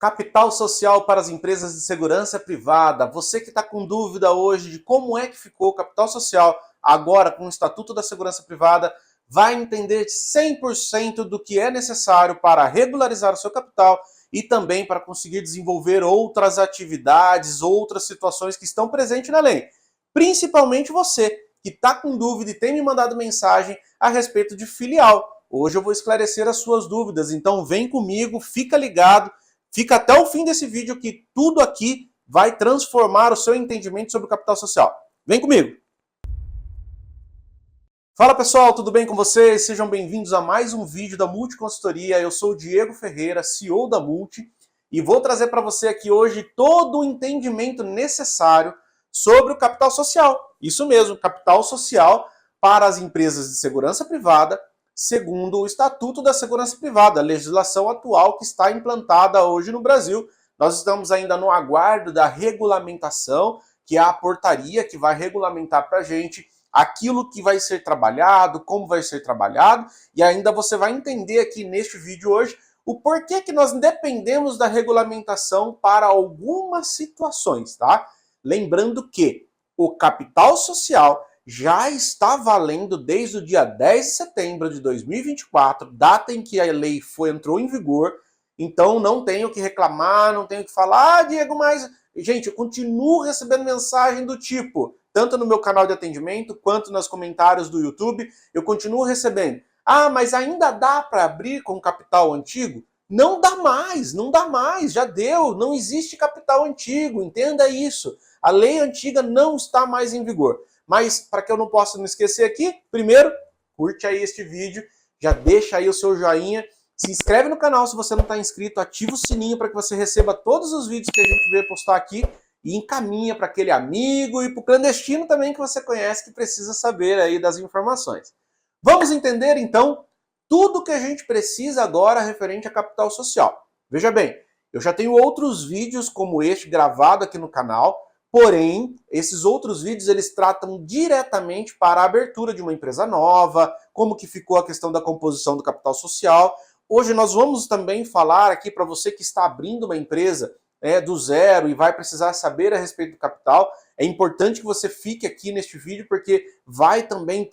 Capital social para as empresas de segurança privada. Você que está com dúvida hoje de como é que ficou o capital social agora com o Estatuto da Segurança Privada, vai entender 100% do que é necessário para regularizar o seu capital e também para conseguir desenvolver outras atividades, outras situações que estão presentes na lei. Principalmente você que está com dúvida e tem me mandado mensagem a respeito de filial. Hoje eu vou esclarecer as suas dúvidas, então vem comigo, fica ligado. Fica até o fim desse vídeo que tudo aqui vai transformar o seu entendimento sobre o capital social. Vem comigo! Fala pessoal, tudo bem com vocês? Sejam bem-vindos a mais um vídeo da Multiconsultoria. Eu sou o Diego Ferreira, CEO da Multi, e vou trazer para você aqui hoje todo o entendimento necessário sobre o capital social. Isso mesmo, capital social para as empresas de segurança privada, segundo o Estatuto da Segurança Privada, a legislação atual que está implantada hoje no Brasil. Nós estamos ainda no aguardo da regulamentação, que é a portaria que vai regulamentar para a gente aquilo que vai ser trabalhado, como vai ser trabalhado, e ainda você vai entender aqui neste vídeo hoje o porquê que nós dependemos da regulamentação para algumas situações, tá? Lembrando que o capital social já está valendo desde o dia 10 de setembro de 2024, data em que a lei entrou em vigor, então não tenho que reclamar, não tenho que falar, Diego, mas... Gente, eu continuo recebendo mensagem do tipo, tanto no meu canal de atendimento, quanto nos comentários do YouTube, eu continuo recebendo. Ah, mas ainda dá para abrir com capital antigo? Não dá mais, já deu, não existe capital antigo, entenda isso. A lei antiga não está mais em vigor. Mas, para que eu não possa me esquecer aqui, primeiro, curte aí este vídeo, já deixa aí o seu joinha, se inscreve no canal se você não está inscrito, ativa o sininho para que você receba todos os vídeos que a gente vê postar aqui e encaminha para aquele amigo e para o clandestino também que você conhece que precisa saber aí das informações. Vamos entender então tudo que a gente precisa agora referente a capital social. Veja bem, eu já tenho outros vídeos como este gravado aqui no canal, porém, esses outros vídeos eles tratam diretamente para a abertura de uma empresa nova, como que ficou a questão da composição do capital social. Hoje nós vamos também falar aqui para você que está abrindo uma empresa do zero e vai precisar saber a respeito do capital. É importante que você fique aqui neste vídeo porque vai também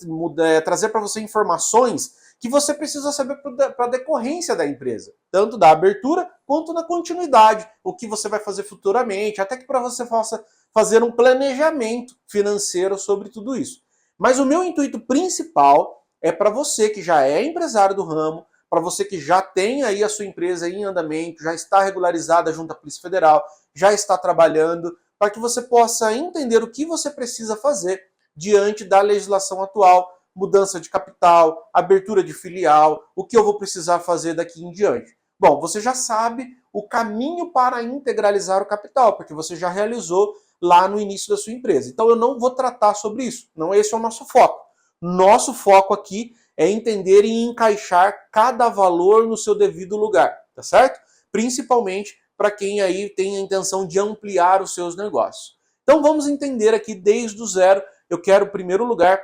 trazer para você informações que você precisa saber para a decorrência da empresa, tanto da abertura quanto na continuidade, o que você vai fazer futuramente, até que para você possa fazer um planejamento financeiro sobre tudo isso. Mas o meu intuito principal é para você que já é empresário do ramo, para você que já tem aí a sua empresa em andamento, já está regularizada junto à Polícia Federal, já está trabalhando, para que você possa entender o que você precisa fazer diante da legislação atual, mudança de capital, abertura de filial, o que eu vou precisar fazer daqui em diante. Bom, você já sabe o caminho para integralizar o capital, porque você já realizou lá no início da sua empresa. Então eu não vou tratar sobre isso, não, esse é o nosso foco. Nosso foco aqui é entender e encaixar cada valor no seu devido lugar, tá certo? Principalmente para quem aí tem a intenção de ampliar os seus negócios. Então vamos entender aqui desde o zero. Eu quero, em primeiro lugar,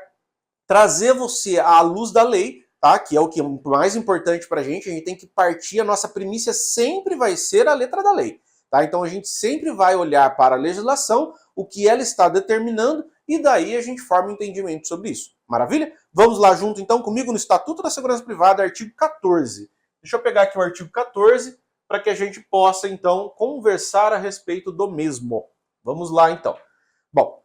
trazer você à luz da lei, tá? Que é o que é mais importante para a gente tem que partir, a nossa primícia sempre vai ser a letra da lei, tá? Então a gente sempre vai olhar para a legislação, o que ela está determinando, e daí a gente forma um entendimento sobre isso. Maravilha? Vamos lá junto então comigo no Estatuto da Segurança Privada, artigo 14. Deixa eu pegar aqui o artigo 14 para que a gente possa então conversar a respeito do mesmo. Vamos lá então. Bom,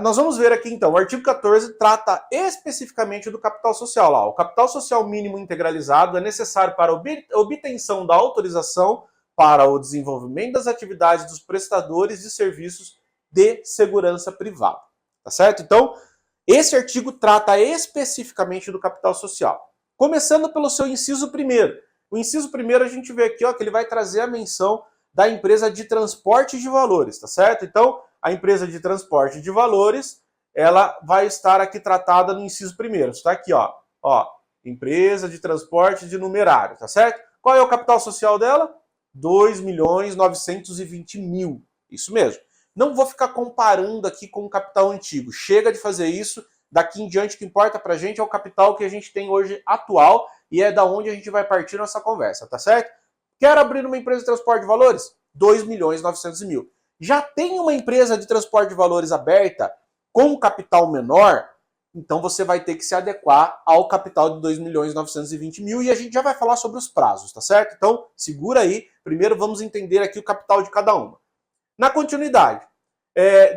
nós vamos ver aqui então, o artigo 14 trata especificamente do capital social lá. O capital social mínimo integralizado é necessário para a obtenção da autorização para o desenvolvimento das atividades dos prestadores de serviços de segurança privada. Tá certo? Então, esse artigo trata especificamente do capital social. Começando pelo seu inciso 1º. O inciso 1º a gente vê aqui ó, que ele vai trazer a menção da empresa de transporte de valores, tá certo? Então, a empresa de transporte de valores, ela vai estar aqui tratada no inciso 1º. Está aqui, ó, empresa de transporte de numerário, tá certo? Qual é o capital social dela? 2.920.000. Isso mesmo. Não vou ficar comparando aqui com o capital antigo. Chega de fazer isso. Daqui em diante, o que importa pra gente é o capital que a gente tem hoje atual e é da onde a gente vai partir nossa conversa, tá certo? Quero abrir uma empresa de transporte de valores? 2.900.000. Já tem uma empresa de transporte de valores aberta com capital menor? Então você vai ter que se adequar ao capital de 2.920.000 e a gente já vai falar sobre os prazos, tá certo? Então segura aí, primeiro vamos entender aqui o capital de cada uma. Na continuidade,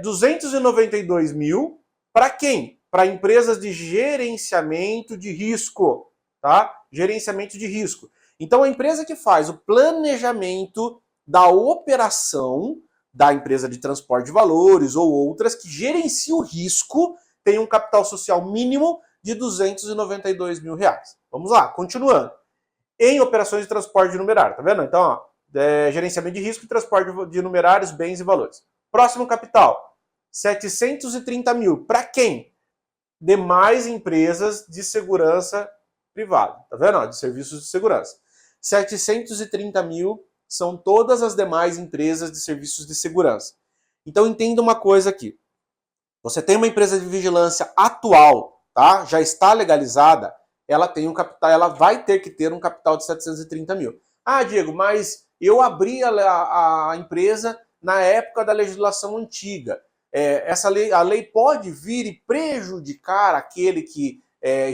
292 mil para quem? Para empresas de gerenciamento de risco, tá? Gerenciamento de risco. Então a empresa que faz o planejamento da operação da empresa de transporte de valores ou outras que gerencia o risco tem um capital social mínimo de 292 mil reais. Vamos lá, continuando. Em operações de transporte de numerário, tá vendo? Então, ó, gerenciamento de risco e transporte de numerários, bens e valores. Próximo capital, 730 mil. Para quem? Demais empresas de segurança privada. Tá vendo? Ó, de serviços de segurança. 730 mil são todas as demais empresas de serviços de segurança. Então entenda uma coisa aqui. Você tem uma empresa de vigilância atual, tá? Já está legalizada, ela tem um capital, ela vai ter que ter um capital de 730 mil. Ah, Diego, mas eu abri a empresa na época da legislação antiga. A lei pode vir e prejudicar aquele que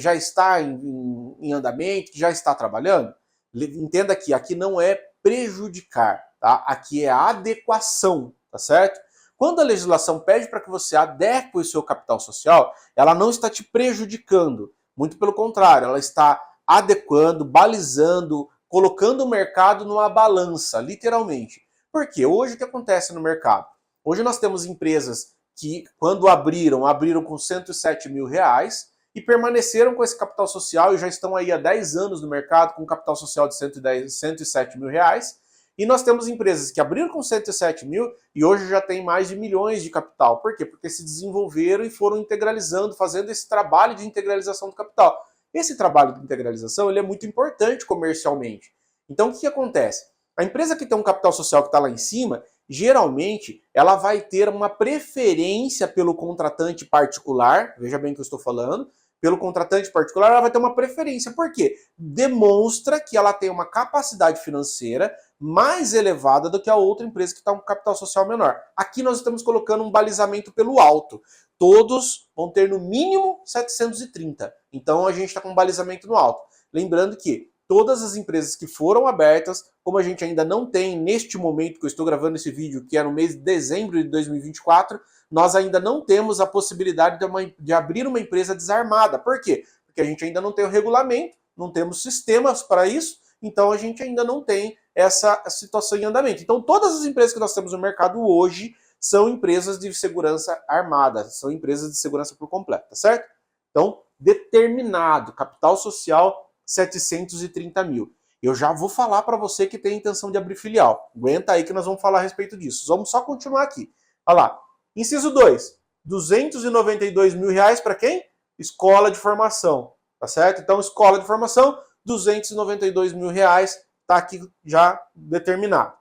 já está em andamento, que já está trabalhando? Entenda que aqui não é prejudicar, tá? Aqui é adequação, tá certo? Quando a legislação pede para que você adeque o seu capital social, ela não está te prejudicando. Muito pelo contrário, ela está adequando, balizando, colocando o mercado numa balança, literalmente. Porque hoje o que acontece no mercado? Hoje nós temos empresas que, quando abriram com 107 mil reais e permaneceram com esse capital social e já estão aí há 10 anos no mercado com um capital social de 107 mil reais. E nós temos empresas que abriram com 107 mil e hoje já tem mais de milhões de capital. Por quê? Porque se desenvolveram e foram integralizando, fazendo esse trabalho de integralização do capital. Esse trabalho de integralização ele é muito importante comercialmente. Então o que acontece? A empresa que tem um capital social que está lá em cima, geralmente ela vai ter uma preferência pelo contratante particular, veja bem o que eu estou falando, pelo contratante particular, ela vai ter uma preferência. Por quê? Demonstra que ela tem uma capacidade financeira mais elevada do que a outra empresa que está com capital social menor. Aqui nós estamos colocando um balizamento pelo alto. Todos vão ter no mínimo 730. Então a gente está com um balizamento no alto. Lembrando que todas as empresas que foram abertas, como a gente ainda não tem neste momento que eu estou gravando esse vídeo, que é no mês de dezembro de 2024, nós ainda não temos a possibilidade de abrir uma empresa desarmada. Por quê? Porque a gente ainda não tem o regulamento, não temos sistemas para isso, então a gente ainda não tem essa situação em andamento. Então todas as empresas que nós temos no mercado hoje são empresas de segurança armada, são empresas de segurança por completo, tá certo? Então, determinado, capital social 730 mil. Eu já vou falar para você que tem a intenção de abrir filial. Aguenta aí que nós vamos falar a respeito disso. Vamos só continuar aqui. Olha lá. Inciso 2, 292 mil reais para quem? Escola de formação, tá certo? Então, escola de formação, 292 mil reais, tá aqui já determinado.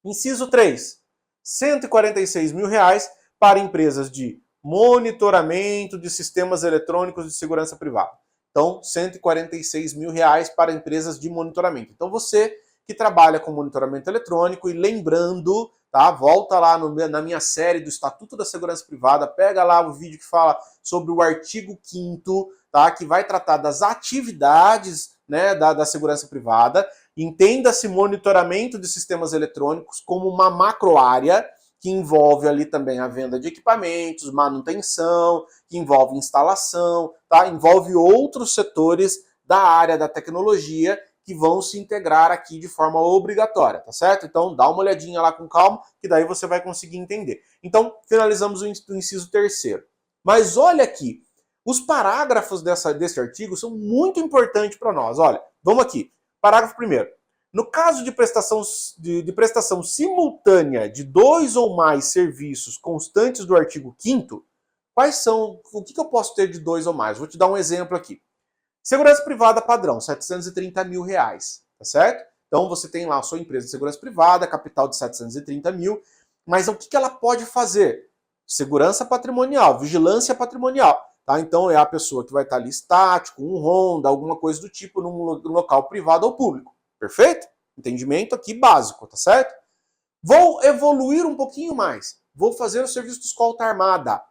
Inciso 3, 146 mil reais para empresas de monitoramento de sistemas eletrônicos de segurança privada. Então, 146 mil reais para empresas de monitoramento. Então, você que trabalha com monitoramento eletrônico e lembrando, tá? Volta lá na minha série do Estatuto da Segurança Privada, pega lá o vídeo que fala sobre o artigo 5º, tá? Que vai tratar das atividades, né, da segurança privada. Entenda-se monitoramento de sistemas eletrônicos como uma macroárea que envolve ali também a venda de equipamentos, manutenção, que envolve instalação, tá? Envolve outros setores da área da tecnologia que vão se integrar aqui de forma obrigatória, tá certo? Então dá uma olhadinha lá com calma, que daí você vai conseguir entender. Então finalizamos o inciso 3º. Mas olha aqui, os parágrafos desse artigo são muito importantes para nós. Olha, vamos aqui. Parágrafo 1º. No caso de prestação simultânea de 2 ou mais serviços constantes do artigo 5º, o que eu posso ter de 2 ou mais? Vou te dar um exemplo aqui. Segurança privada padrão, 730 mil reais, tá certo? Então você tem lá a sua empresa de segurança privada, capital de 730 mil, mas o que ela pode fazer? Segurança patrimonial, vigilância patrimonial, tá? Então é a pessoa que vai estar ali estático, um ronda, alguma coisa do tipo, num local privado ou público, perfeito? Entendimento aqui básico, tá certo? Vou evoluir um pouquinho mais. Vou fazer o serviço de escolta armada.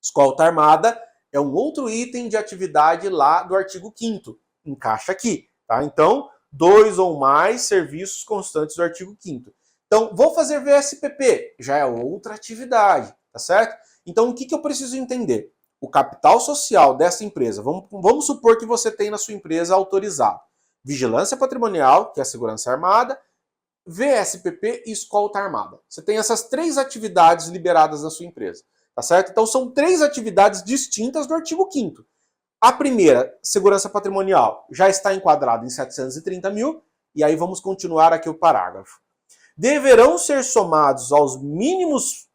Escolta armada é um outro item de atividade lá do artigo 5º. Encaixa aqui, tá? Então, 2 ou mais serviços constantes do artigo 5º. Então, vou fazer VSPP, já é outra atividade, tá certo? Então, o que eu preciso entender? O capital social dessa empresa, vamos supor que você tem na sua empresa autorizado vigilância patrimonial, que é a segurança armada, VSPP e escolta armada. Você tem essas 3 atividades liberadas na sua empresa, tá certo? Então, são 3 atividades distintas do artigo 5º. A primeira, segurança patrimonial, já está enquadrada em 730 mil, e aí vamos continuar aqui o parágrafo. Deverão ser somados aos mínimos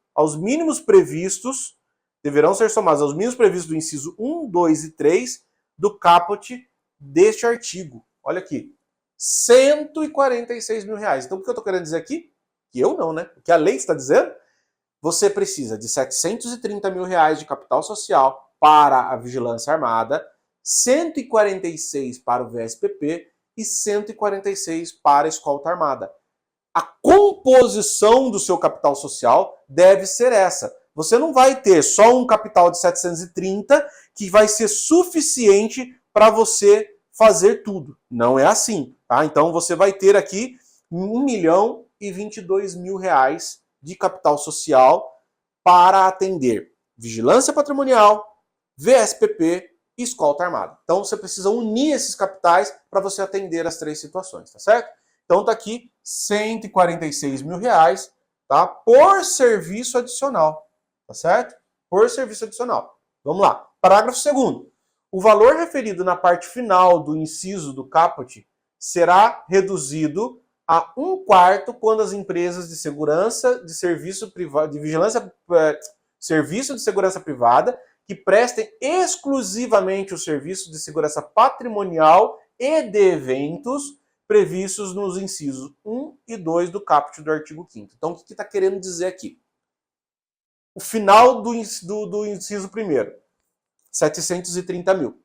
previstos, do inciso 1, 2 e 3 do caput deste artigo. Olha aqui, 146 mil reais. Então, o que eu estou querendo dizer aqui? Que eu não, né? O que a lei está dizendo? Você precisa de 730 mil reais de capital social para a vigilância armada, 146 para o VSPP e 146 para a escolta armada. A composição do seu capital social deve ser essa. Você não vai ter só um capital de 730 que vai ser suficiente para você fazer tudo. Não é assim, tá? Então você vai ter aqui 1.022 mil reais de capital social para atender vigilância patrimonial, VSPP e escolta armada. Então você precisa unir esses capitais para você atender as 3 situações, tá certo? Então tá aqui 146 mil reais, tá? Por serviço adicional, tá certo? Por serviço adicional. Vamos lá. Parágrafo 2º. O valor referido na parte final do inciso do caput será reduzido a 1/4 quando as empresas de segurança de serviço privado, de vigilância, serviço de segurança privada que prestem exclusivamente o serviço de segurança patrimonial e de eventos previstos nos incisos 1 e 2 do caput do artigo 5º. Então, o que está querendo dizer aqui? O final do inciso 1º, 730 mil.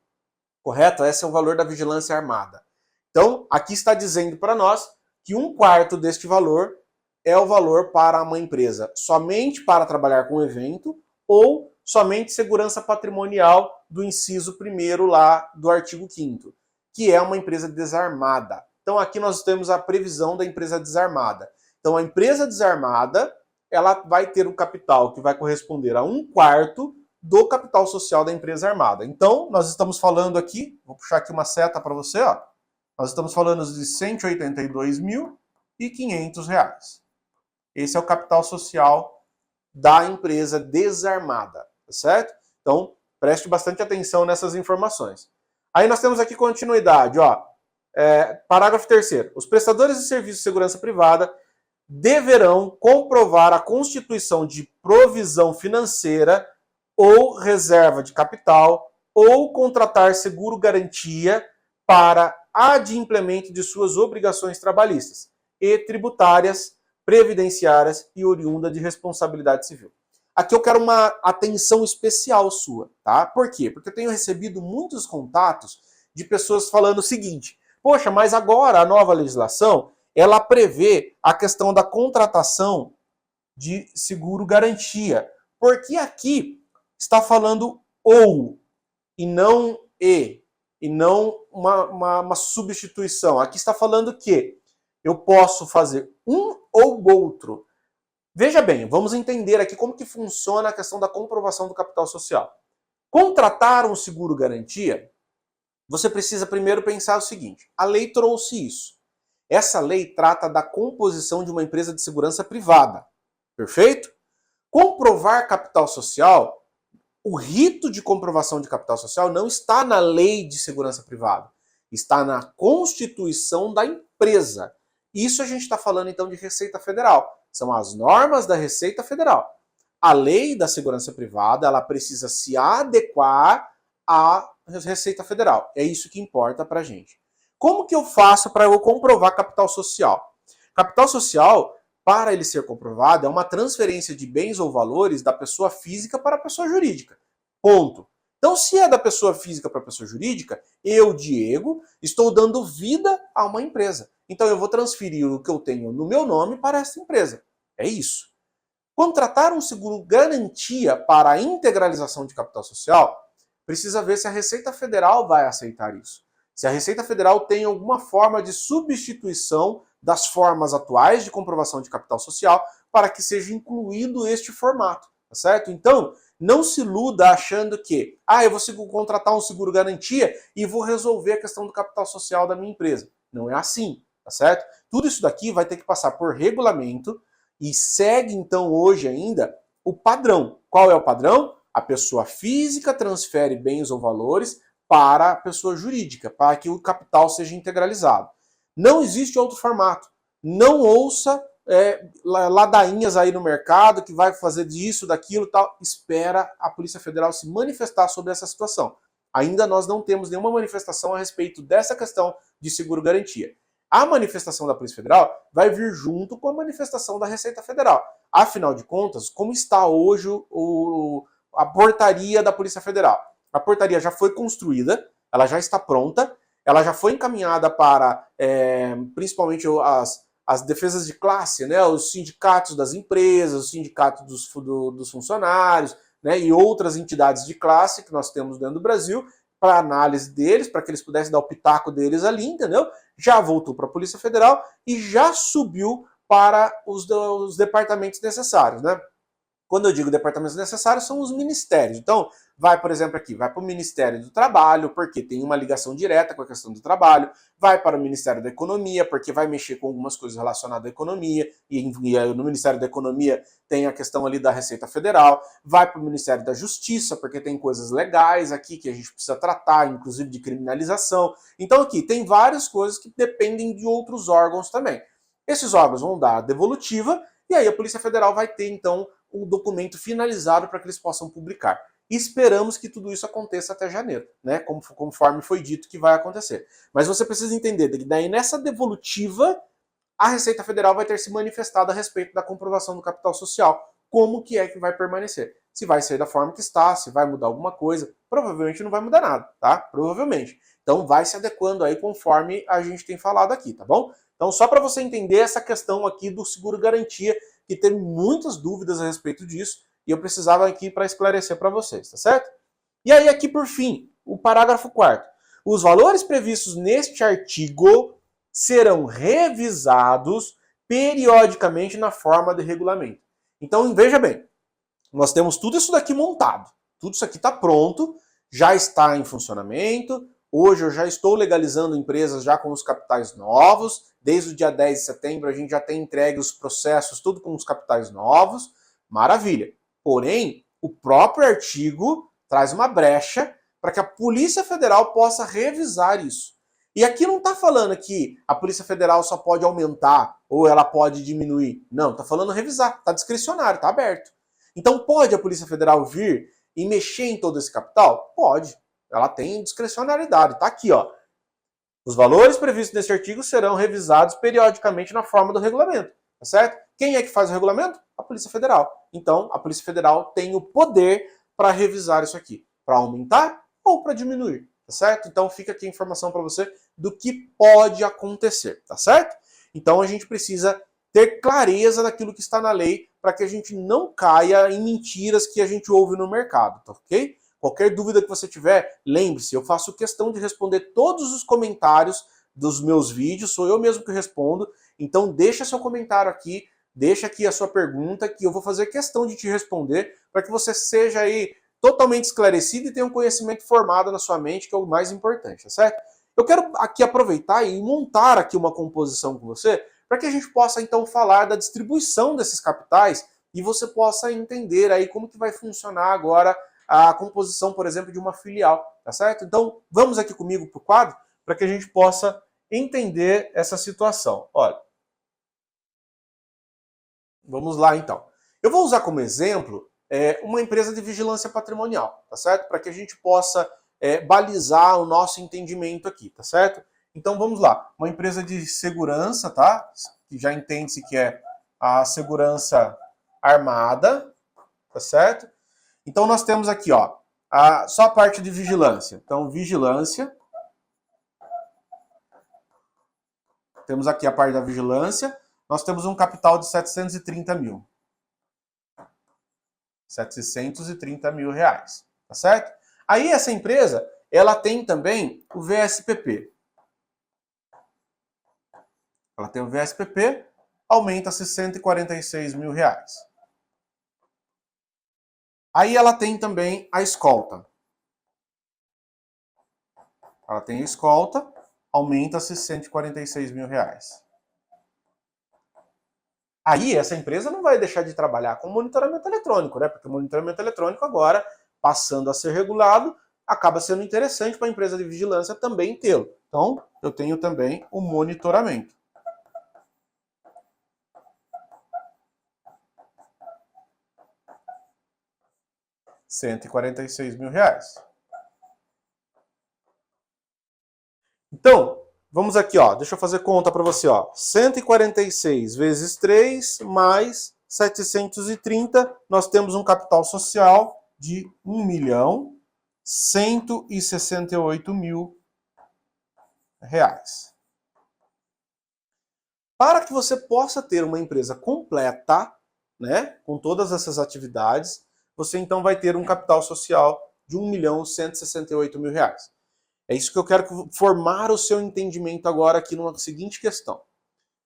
Correto? Esse é o valor da vigilância armada. Então, aqui está dizendo para nós que 1/4 deste valor é o valor para uma empresa somente para trabalhar com evento ou somente segurança patrimonial do inciso 1º lá do artigo 5º, que é uma empresa desarmada. Então aqui nós temos a previsão da empresa desarmada. Então a empresa desarmada, ela vai ter um capital que vai corresponder a 1/4 do capital social da empresa armada. Então nós estamos falando aqui, vou puxar aqui uma seta para você, ó. Nós estamos falando de R$ 182.500 reais. Esse é o capital social da empresa desarmada, tá certo? Então preste bastante atenção nessas informações. Aí nós temos aqui continuidade, ó. Parágrafo 3º. Os prestadores de serviço de segurança privada deverão comprovar a constituição de provisão financeira ou reserva de capital ou contratar seguro-garantia para adimplemento de suas obrigações trabalhistas e tributárias, previdenciárias e oriunda de responsabilidade civil. Aqui eu quero uma atenção especial sua, tá? Por quê? Porque eu tenho recebido muitos contatos de pessoas falando o seguinte: poxa, mas agora a nova legislação, ela prevê a questão da contratação de seguro-garantia. Porque aqui está falando ou, e não e não uma substituição. Aqui está falando que eu posso fazer um ou outro. Veja bem, vamos entender aqui como que funciona a questão da comprovação do capital social. Contratar um seguro-garantia, você precisa primeiro pensar o seguinte: a lei trouxe isso. Essa lei trata da composição de uma empresa de segurança privada. Perfeito? Comprovar capital social, o rito de comprovação de capital social não está na lei de segurança privada. Está na constituição da empresa. Isso a gente está falando então de Receita Federal. São as normas da Receita Federal. A lei da segurança privada, ela precisa se adequar à Receita Federal. É isso que importa pra gente. Como que eu faço para eu comprovar capital social? Capital social, para ele ser comprovado, é uma transferência de bens ou valores da pessoa física para a pessoa jurídica. Ponto. Então, se é da pessoa física para a pessoa jurídica, eu, Diego, estou dando vida a uma empresa. Então, eu vou transferir o que eu tenho no meu nome para essa empresa. É isso. Contratar um seguro garantia para a integralização de capital social, precisa ver se a Receita Federal vai aceitar isso. Se a Receita Federal tem alguma forma de substituição das formas atuais de comprovação de capital social para que seja incluído este formato, tá certo? Então, não se iluda achando que, eu vou contratar um seguro garantia e vou resolver a questão do capital social da minha empresa. Não é assim, tá certo? Tudo isso daqui vai ter que passar por regulamento e segue então hoje ainda o padrão. Qual é o padrão? A pessoa física transfere bens ou valores para a pessoa jurídica, para que o capital seja integralizado. Não existe outro formato. Não ouça ladainhas aí no mercado que vai fazer disso, daquilo e tal. Espera a Polícia Federal se manifestar sobre essa situação. Ainda nós não temos nenhuma manifestação a respeito dessa questão de seguro-garantia. A manifestação da Polícia Federal vai vir junto com a manifestação da Receita Federal. Afinal de contas, como está hoje a portaria da Polícia Federal? A portaria já foi construída, ela já está pronta, ela já foi encaminhada para, principalmente, as defesas de classe, né, os sindicatos das empresas, os sindicatos dos funcionários, né, e outras entidades de classe que nós temos dentro do Brasil, para análise deles, para que eles pudessem dar o pitaco deles ali, entendeu? Já voltou para a Polícia Federal e já subiu para os departamentos necessários, né? Quando eu digo departamentos necessários, são os ministérios. Então, vai, por exemplo, aqui, vai para o Ministério do Trabalho, porque tem uma ligação direta com a questão do trabalho, vai para o Ministério da Economia, porque vai mexer com algumas coisas relacionadas à economia, e no Ministério da Economia tem a questão ali da Receita Federal, vai para o Ministério da Justiça, porque tem coisas legais aqui que a gente precisa tratar, inclusive de criminalização. Então aqui, tem várias coisas que dependem de outros órgãos também. Esses órgãos vão dar a devolutiva, e aí a Polícia Federal vai ter, então, o documento finalizado para que eles possam publicar. E esperamos que tudo isso aconteça até janeiro, né? Conforme foi dito que vai acontecer. Mas você precisa entender que daí nessa devolutiva, a Receita Federal vai ter se manifestado a respeito da comprovação do capital social. Como que é que vai permanecer? Se vai ser da forma que está, se vai mudar alguma coisa. Provavelmente não vai mudar nada, tá? Provavelmente. Então vai se adequando aí conforme a gente tem falado aqui, tá bom? Então só para você entender essa questão aqui do seguro garantia, que teve muitas dúvidas a respeito disso, e eu precisava aqui para esclarecer para vocês, tá certo? E aí aqui por fim, o parágrafo 4º. Os valores previstos neste artigo serão revisados periodicamente na forma de regulamento. Então veja bem, nós temos tudo isso daqui montado, tudo isso aqui está pronto, já está em funcionamento. Hoje eu já estou legalizando empresas já com os capitais novos. Desde o dia 10 de setembro a gente já tem entregue os processos, tudo com os capitais novos. Maravilha. Porém, o próprio artigo traz uma brecha para que a Polícia Federal possa revisar isso. E aqui não está falando que a Polícia Federal só pode aumentar ou ela pode diminuir. Não, está falando revisar. Está discricionário, está aberto. Então pode a Polícia Federal vir e mexer em todo esse capital? Pode. Ela tem discricionariedade. Está aqui, ó. Os valores previstos nesse artigo serão revisados periodicamente na forma do regulamento. Tá certo? Quem é que faz o regulamento? A Polícia Federal. Então, a Polícia Federal tem o poder para revisar isso aqui. Para aumentar ou para diminuir. Tá certo? Então, fica aqui a informação para você do que pode acontecer. Tá certo? Então, a gente precisa ter clareza daquilo que está na lei para que a gente não caia em mentiras que a gente ouve no mercado. Tá ok? Qualquer dúvida que você tiver, lembre-se, eu faço questão de responder todos os comentários dos meus vídeos, sou eu mesmo que respondo, então deixa seu comentário aqui, deixa aqui a sua pergunta, que eu vou fazer questão de te responder, para que você seja aí totalmente esclarecido e tenha um conhecimento formado na sua mente, que é o mais importante, tá certo? Eu quero aqui aproveitar e montar aqui uma composição com você, para que a gente possa então falar da distribuição desses capitais, e você possa entender aí como que vai funcionar agora a composição, por exemplo, de uma filial, tá certo? Então, vamos aqui comigo para o quadro, para que a gente possa entender essa situação. Olha, vamos lá então. Eu vou usar como exemplo uma empresa de vigilância patrimonial, tá certo? Para que a gente possa balizar o nosso entendimento aqui, tá certo? Então, vamos lá. Uma empresa de segurança, tá? Que já entende-se que é a segurança armada, tá certo? Então nós temos aqui, ó, só a parte de vigilância. Então, vigilância. Temos aqui a parte da vigilância. Nós temos um capital de 730 mil. 730 mil reais. Tá certo? Aí essa empresa, ela tem também o VSPP. Ela tem o VSPP, aumenta-se 146 mil reais. Aí ela tem também a escolta. Ela tem a escolta, aumenta-se 146 mil reais. Aí essa empresa não vai deixar de trabalhar com monitoramento eletrônico, né? Porque o monitoramento eletrônico agora, passando a ser regulado, acaba sendo interessante para a empresa de vigilância também tê-lo. Então, eu tenho também o monitoramento. R$146 mil. Então, vamos aqui, ó. Deixa eu fazer conta para você, ó. 146 vezes 3 mais 730, nós temos um capital social de R$1.168.000. Para que você possa ter uma empresa completa, né, com todas essas atividades, você então vai ter um capital social de R$1.168.000. É isso que eu quero formar o seu entendimento agora aqui numa seguinte questão.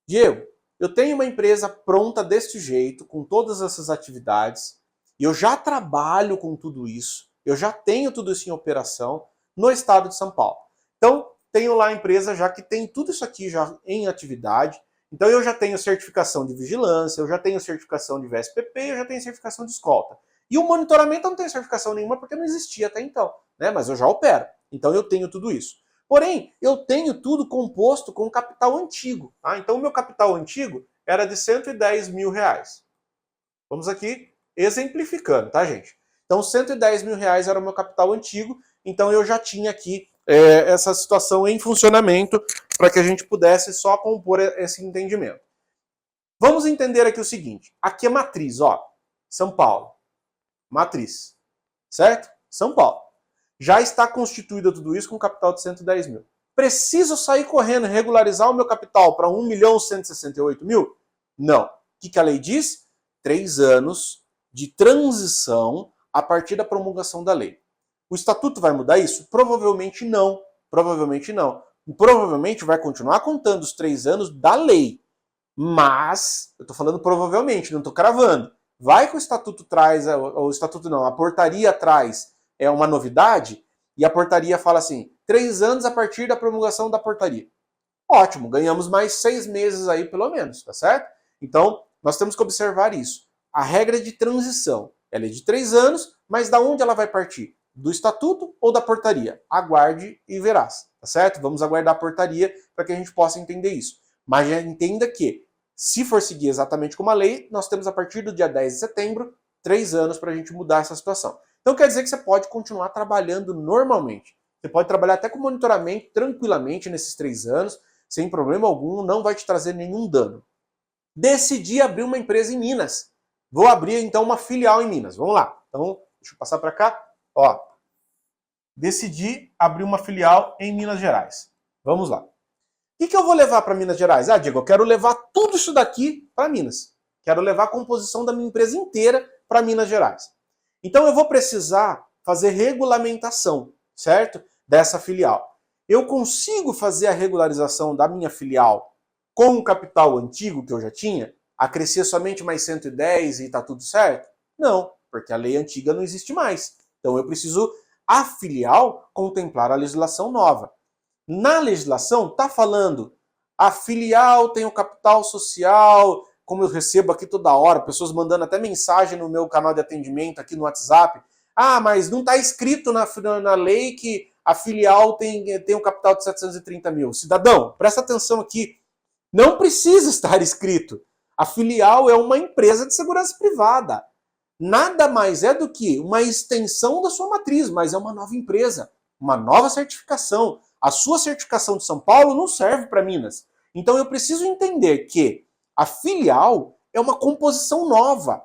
Diego, eu tenho uma empresa pronta deste jeito, com todas essas atividades, e eu já trabalho com tudo isso, eu já tenho tudo isso em operação no estado de São Paulo. Então, tenho lá a empresa já que tem tudo isso aqui já em atividade, então eu já tenho certificação de vigilância, eu já tenho certificação de VSPP, eu já tenho certificação de escolta. E o monitoramento eu não tenho certificação nenhuma porque não existia até então, né? Mas eu já opero. Então eu tenho tudo isso. Porém, eu tenho tudo composto com capital antigo. Tá? Então o meu capital antigo era de R$110 mil. Vamos aqui exemplificando, tá, gente? Então R$110 mil era o meu capital antigo, então eu já tinha aqui essa situação em funcionamento para que a gente pudesse só compor esse entendimento. Vamos entender aqui o seguinte, aqui é matriz, ó, São Paulo, matriz, certo? São Paulo. Já está constituído tudo isso com capital de 110 mil. Preciso sair correndo e regularizar o meu capital para 1.168.000? Não. O que a lei diz? 3 anos de transição a partir da promulgação da lei. O estatuto vai mudar isso? Provavelmente não. Provavelmente não. Provavelmente vai continuar contando os 3 anos da lei. Mas, eu estou falando provavelmente, não estou cravando. Vai que o estatuto traz, o estatuto não, a portaria traz uma novidade, e a portaria fala assim, 3 anos a partir da promulgação da portaria. Ótimo, ganhamos mais 6 meses aí pelo menos, tá certo? Então, nós temos que observar isso. A regra é de transição, ela é de 3 anos, mas da onde ela vai partir? Do estatuto ou da portaria? Aguarde e verás, tá certo? Vamos aguardar a portaria para que a gente possa entender isso. Mas já entenda que, se for seguir exatamente como a lei, nós temos a partir do dia 10 de setembro, 3 anos para a gente mudar essa situação. Então quer dizer que você pode continuar trabalhando normalmente. Você pode trabalhar até com monitoramento tranquilamente nesses 3 anos, sem problema algum, não vai te trazer nenhum dano. Decidi abrir uma empresa em Minas. Vou abrir então uma filial em Minas. Vamos lá. Então, deixa eu passar para cá. Ó, decidi abrir uma filial em Minas Gerais. Vamos lá. O que eu vou levar para Minas Gerais? Ah, Diego, eu quero levar tudo isso daqui para Minas. Quero levar a composição da minha empresa inteira para Minas Gerais. Então eu vou precisar fazer regulamentação, certo? Dessa filial. Eu consigo fazer a regularização da minha filial com o capital antigo que eu já tinha? Acrescer somente mais 110 e tá tudo certo? Não, porque a lei antiga não existe mais. Então eu preciso, a filial, contemplar a legislação nova. Na legislação está falando, a filial tem o capital social, como eu recebo aqui toda hora, pessoas mandando até mensagem no meu canal de atendimento aqui no WhatsApp. Ah, mas não está escrito na lei que a filial tem um capital de 730 mil. Cidadão, presta atenção aqui. Não precisa estar escrito. A filial é uma empresa de segurança privada. Nada mais é do que uma extensão da sua matriz, mas é uma nova empresa, uma nova certificação. A sua certificação de São Paulo não serve para Minas. Então eu preciso entender que a filial é uma composição nova.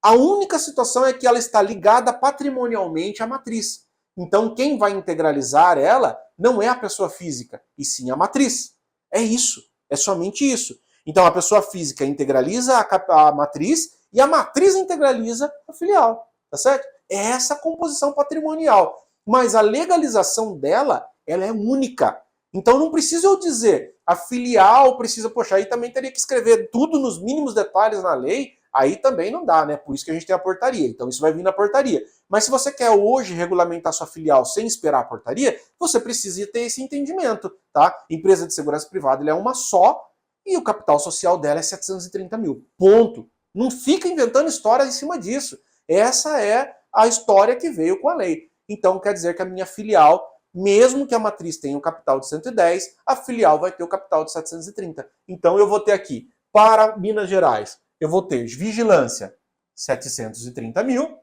A única situação é que ela está ligada patrimonialmente à matriz. Então, quem vai integralizar ela não é a pessoa física, e sim a matriz. É isso, é somente isso. Então, a pessoa física integraliza a matriz e a matriz integraliza a filial, tá certo? É essa a composição patrimonial. Mas a legalização dela, ela é única. Então, não preciso eu dizer, a filial precisa, poxa, aí também teria que escrever tudo nos mínimos detalhes na lei, aí também não dá, né? Por isso que a gente tem a portaria. Então isso vai vir na portaria. Mas se você quer hoje regulamentar sua filial sem esperar a portaria, você precisa ter esse entendimento, tá? Empresa de segurança privada ela é uma só e o capital social dela é 730 mil. Ponto. Não fica inventando história em cima disso. Essa é a história que veio com a lei. Então quer dizer que a minha filial, mesmo que a matriz tenha um capital de 110, a filial vai ter o capital de 730. Então eu vou ter aqui, para Minas Gerais, eu vou ter vigilância 730 mil,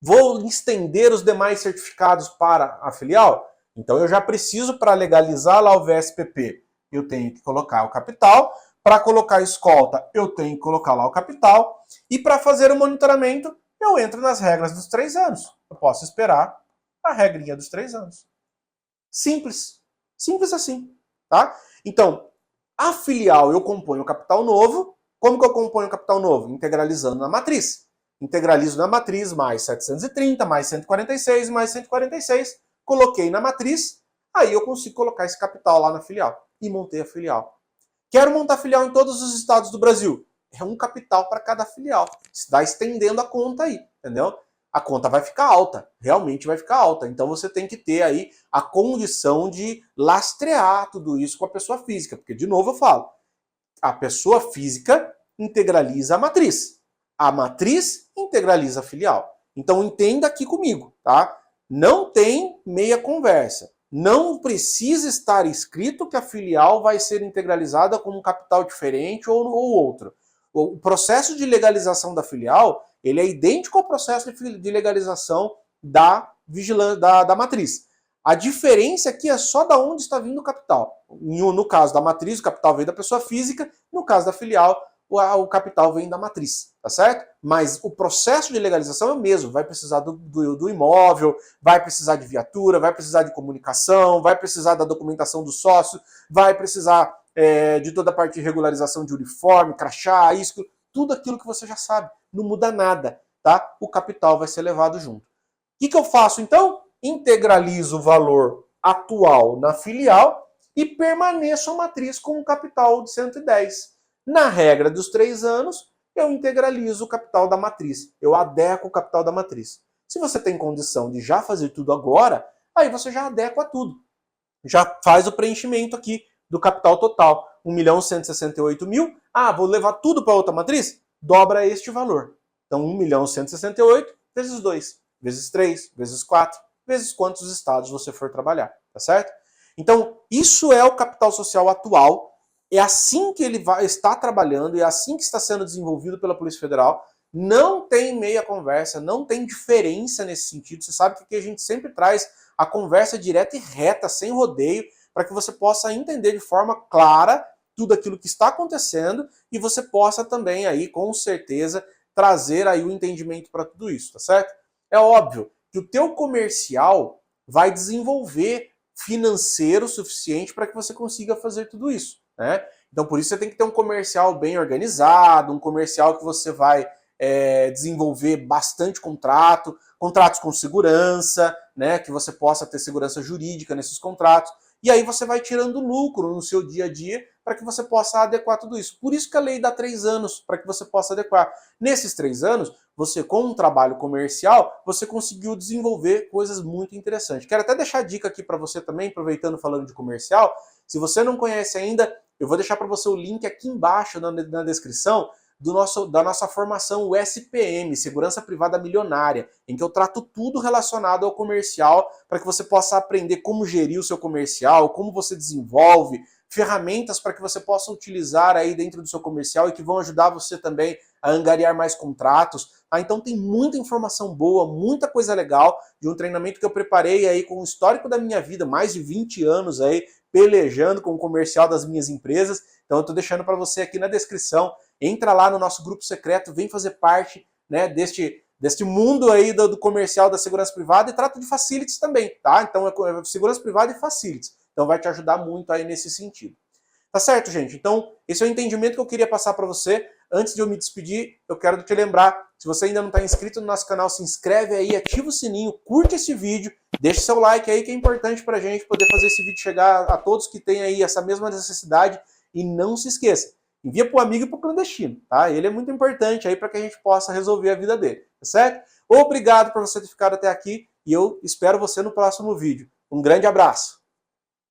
vou estender os demais certificados para a filial, então eu já preciso, para legalizar lá o VSPP, eu tenho que colocar o capital, para colocar a escolta, eu tenho que colocar lá o capital, e para fazer o monitoramento, eu entro nas regras dos 3 anos. Eu posso esperar a regrinha dos 3 anos. Simples. Simples assim, tá? Então, a filial eu componho o capital novo. Como que eu componho o capital novo? Integralizando na matriz. Integralizo na matriz mais 730, mais 146, mais 146. Coloquei na matriz, aí eu consigo colocar esse capital lá na filial. E montei a filial. Quero montar filial em todos os estados do Brasil. É um capital para cada filial. Está estendendo a conta aí, entendeu? A conta vai ficar alta, realmente vai ficar alta. Então você tem que ter aí a condição de lastrear tudo isso com a pessoa física. Porque, de novo, eu falo, a pessoa física integraliza a matriz integraliza a filial. Então entenda aqui comigo, tá? Não tem meia conversa. Não precisa estar escrito que a filial vai ser integralizada com um capital diferente ou outro. O processo de legalização da filial, ele é idêntico ao processo de legalização da vigilância da matriz. A diferença aqui é só da onde está vindo o capital. No caso da matriz, o capital vem da pessoa física, no caso da filial, o capital vem da matriz, tá certo? Mas o processo de legalização é o mesmo, vai precisar do imóvel, vai precisar de viatura, vai precisar de comunicação, vai precisar da documentação do sócio, vai precisar de toda a parte de regularização de uniforme, crachá, isso, tudo aquilo que você já sabe, não muda nada, tá? O capital vai ser levado junto. O que eu faço então? Integralizo o valor atual na filial e permaneço a matriz com um capital de 110. Na regra dos 3 anos, eu integralizo o capital da matriz. Eu adequo o capital da matriz. Se você tem condição de já fazer tudo agora, aí você já adequa tudo. Já faz o preenchimento aqui do capital total. 1.168.000. Ah, vou levar tudo para outra matriz? Dobra este valor. Então, 1.168.000 vezes 2, vezes 3, vezes 4, vezes quantos estados você for trabalhar, tá certo? Então, isso é o capital social atual. É assim que ele está trabalhando, é assim que está sendo desenvolvido pela Polícia Federal. Não tem meia conversa, não tem diferença nesse sentido. Você sabe que aqui a gente sempre traz a conversa direta e reta, sem rodeio, para que você possa entender de forma clara tudo aquilo que está acontecendo e você possa também aí, com certeza, trazer aí o entendimento para tudo isso, tá certo? É óbvio que o teu comercial vai desenvolver financeiro suficiente para que você consiga fazer tudo isso, né? Então por isso você tem que ter um comercial bem organizado, um comercial que você vai desenvolver bastante contratos com segurança, né? Que você possa ter segurança jurídica nesses contratos. E aí você vai tirando lucro no seu dia a dia para que você possa adequar tudo isso. Por isso que a lei dá 3 anos, para que você possa adequar. Nesses 3 anos, você com um trabalho comercial, você conseguiu desenvolver coisas muito interessantes. Quero até deixar a dica aqui para você também, aproveitando falando de comercial. Se você não conhece ainda, eu vou deixar para você o link aqui embaixo na descrição da nossa formação, o SPM, Segurança Privada Milionária, em que eu trato tudo relacionado ao comercial para que você possa aprender como gerir o seu comercial, como você desenvolve, ferramentas para que você possa utilizar aí dentro do seu comercial e que vão ajudar você também a angariar mais contratos. Então tem muita informação boa, muita coisa legal de um treinamento que eu preparei aí com o histórico da minha vida, mais de 20 anos aí pelejando com o comercial das minhas empresas. Então eu estou deixando para você aqui na descrição. Entra lá no nosso grupo secreto, vem fazer parte né, deste mundo aí do comercial da segurança privada e trata de facilities também, tá? Então é segurança privada e facilities. Então vai te ajudar muito aí nesse sentido. Tá certo, gente? Então, esse é o entendimento que eu queria passar para você. Antes de eu me despedir, eu quero te lembrar, se você ainda não está inscrito no nosso canal, se inscreve aí, ativa o sininho, curte esse vídeo, deixa seu like aí que é importante para a gente poder fazer esse vídeo chegar a todos que têm aí essa mesma necessidade. E não se esqueça, envia para o amigo e para o clandestino, tá? Ele é muito importante aí para que a gente possa resolver a vida dele, tá certo? Obrigado por você ter ficado até aqui e eu espero você no próximo vídeo. Um grande abraço!